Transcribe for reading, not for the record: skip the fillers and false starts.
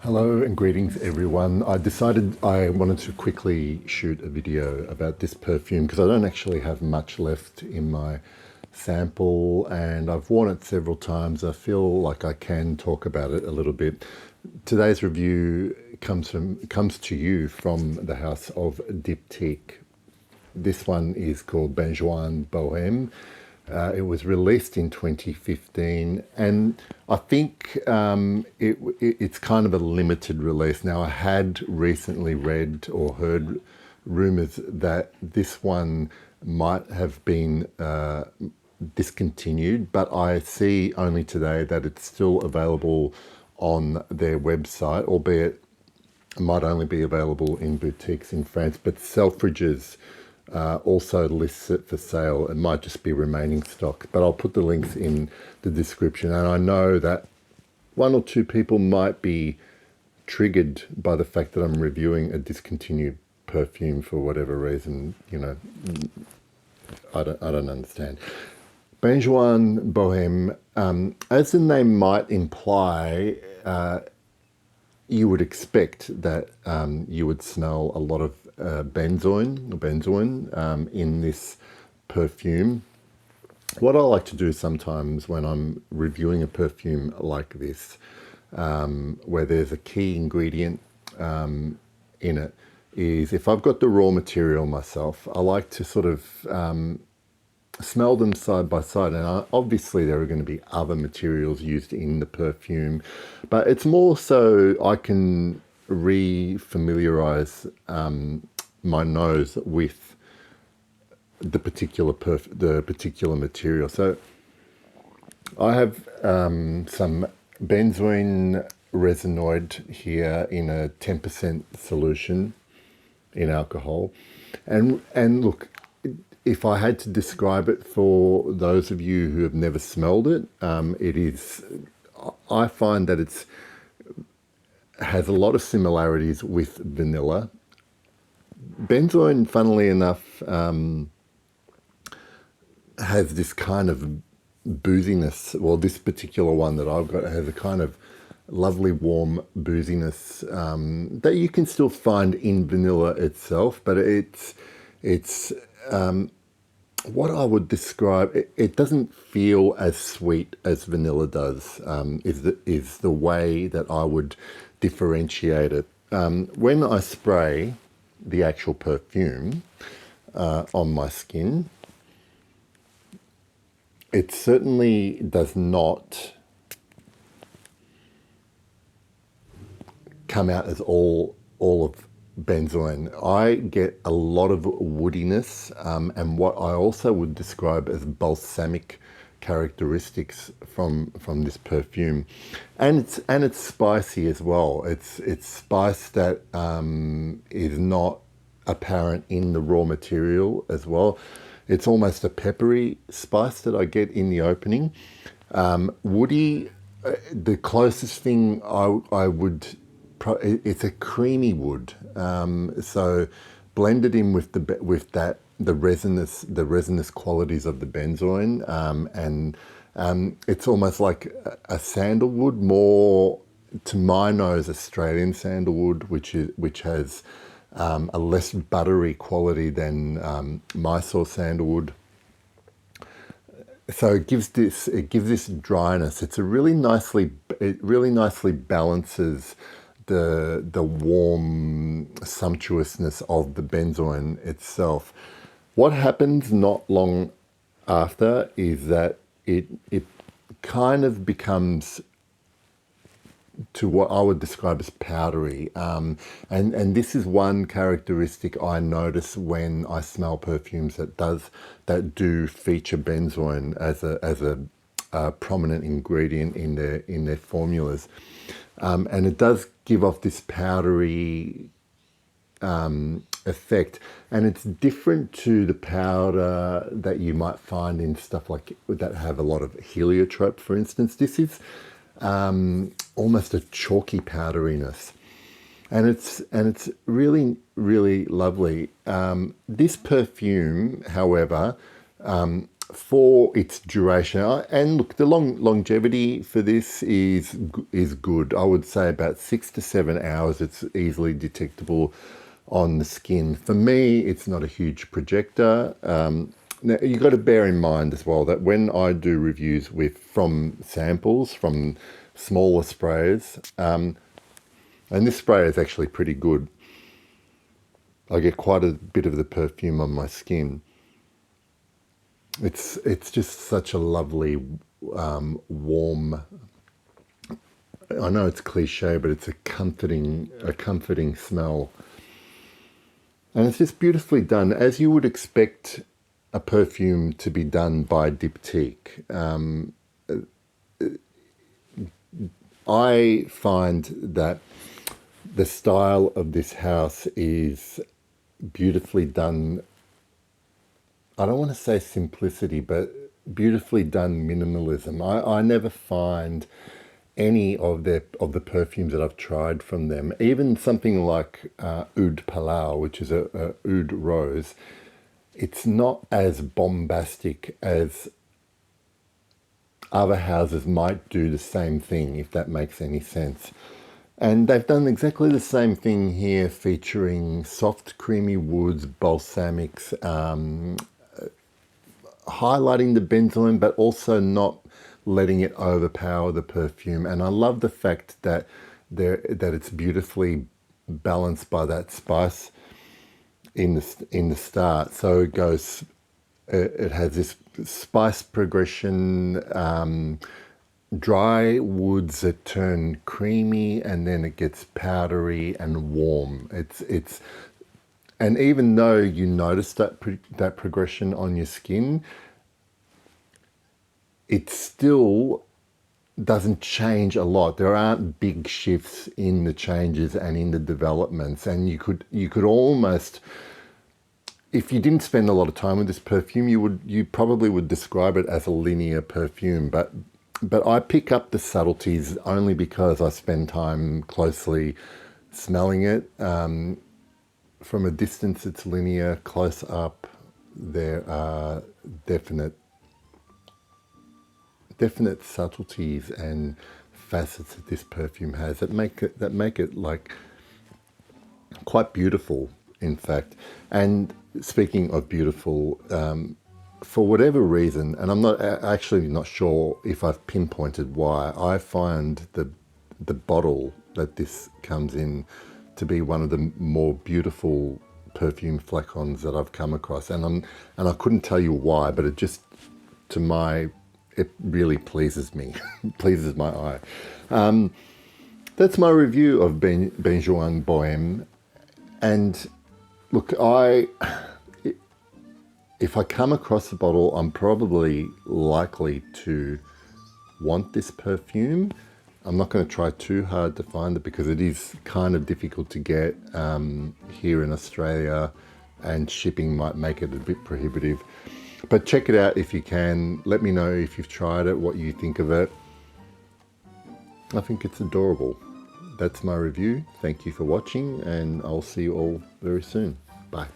Hello and greetings everyone. I decided I wanted to quickly shoot a video about this perfume because I don't actually have much left in my sample and I've worn it several times. I feel like I can talk about it a little bit. Today's review comes to you from the house of Diptyque. This one is called Benjoin Bohème. It was released in 2015, and I think it's kind of a limited release. Now, I had recently read or heard rumours that this one might have been discontinued, but I see only today that it's still available on their website, albeit it might only be available in boutiques in France, but Selfridges also lists it for sale. It might just be remaining stock, but I'll put the links in the description. And I know that one or two people might be triggered by the fact that I'm reviewing a discontinued perfume for whatever reason. You know, I don't understand. Benjoin Bohème, as the name might imply, you would expect that you would smell a lot of benzoin in this perfume. What I like to do sometimes when I'm reviewing a perfume like this, where there's a key ingredient in it, is if I've got the raw material myself, I like to sort of smell them side by side. And obviously there are going to be other materials used in the perfume, but it's more so I can re-familiarize my nose with the particular material. So I have some Benzoin Resinoid here in a 10% solution in alcohol, and look, if I had to describe it for those of you who have never smelled it, I find that it's has a lot of similarities with vanilla. Benzoin, funnily enough, has this kind of booziness. Well, this particular one that I've got has a kind of lovely warm booziness that you can still find in vanilla itself, but it's what I would describe, it doesn't feel as sweet as vanilla does, is the way that I would differentiate it. When I spray the actual perfume on my skin, it certainly does not come out as all of benzoin. I get a lot of woodiness and what I also would describe as balsamic characteristics from this perfume, and it's spicy as well. It's spice that is not apparent in the raw material as well. It's almost a peppery spice that I get in the opening. Woody, the closest thing I would, it's a creamy wood. So blended in with the resinous qualities of the benzoin, and it's almost like a sandalwood, more to my nose Australian sandalwood, which has a less buttery quality than Mysore sandalwood. So it gives this dryness. It really nicely balances the warm sumptuousness of the benzoin itself. What happens not long after is that it kind of becomes to what I would describe as powdery, and this is one characteristic I notice when I smell perfumes that do feature benzoin as a prominent ingredient in their formulas, and it does give off this powdery effect, and it's different to the powder that you might find in stuff like that have a lot of heliotrope, for instance. This is almost a chalky powderiness, and it's really lovely. This perfume, however, for its duration. And look, the longevity for this is good. I would say about 6 to 7 hours. It's easily detectable on the skin. For me, it's not a huge projector. Now you've got to bear in mind as well that when I do reviews from samples from smaller sprays, and this spray is actually pretty good. I get quite a bit of the perfume on my skin. It's just such a lovely, warm. I know it's cliche, but it's a comforting smell, and it's just beautifully done, as you would expect a perfume to be done by Diptyque. I find that the style of this house is beautifully done. I don't want to say simplicity, but beautifully done minimalism. I never find any of the perfumes that I've tried from them, even something like Oud Palau, which is a oud rose, it's not as bombastic as other houses might do the same thing, if that makes any sense. And they've done exactly the same thing here, featuring soft, creamy woods, balsamics, highlighting the benzoin, but also not letting it overpower the perfume. And I love the fact that it's beautifully balanced by that spice in the start. So it has this spice progression, dry woods that turn creamy, and then it gets powdery and warm. And even though you notice that progression on your skin, it still doesn't change a lot. There aren't big shifts in the changes and in the developments, and you could almost, if you didn't spend a lot of time with this perfume, you probably would describe it as a linear perfume, but I pick up the subtleties only because I spend time closely smelling it. From a distance, it's linear. Close up, there are definite subtleties and facets that this perfume has that make it like quite beautiful, in fact. And speaking of beautiful, for whatever reason, and I'm actually not sure if I've pinpointed why, I find the bottle that this comes in to be one of the more beautiful perfume flacons that I've come across, and I couldn't tell you why, but it really pleases me, pleases my eye. That's my review of Benjoin Bohème. And look, if I come across the bottle, I'm probably likely to want this perfume. I'm not going to try too hard to find it because it is kind of difficult to get here in Australia, and shipping might make it a bit prohibitive. But check it out if you can. Let me know if you've tried it, what you think of it. I think it's adorable. That's my review. Thank you for watching, and I'll see you all very soon. Bye.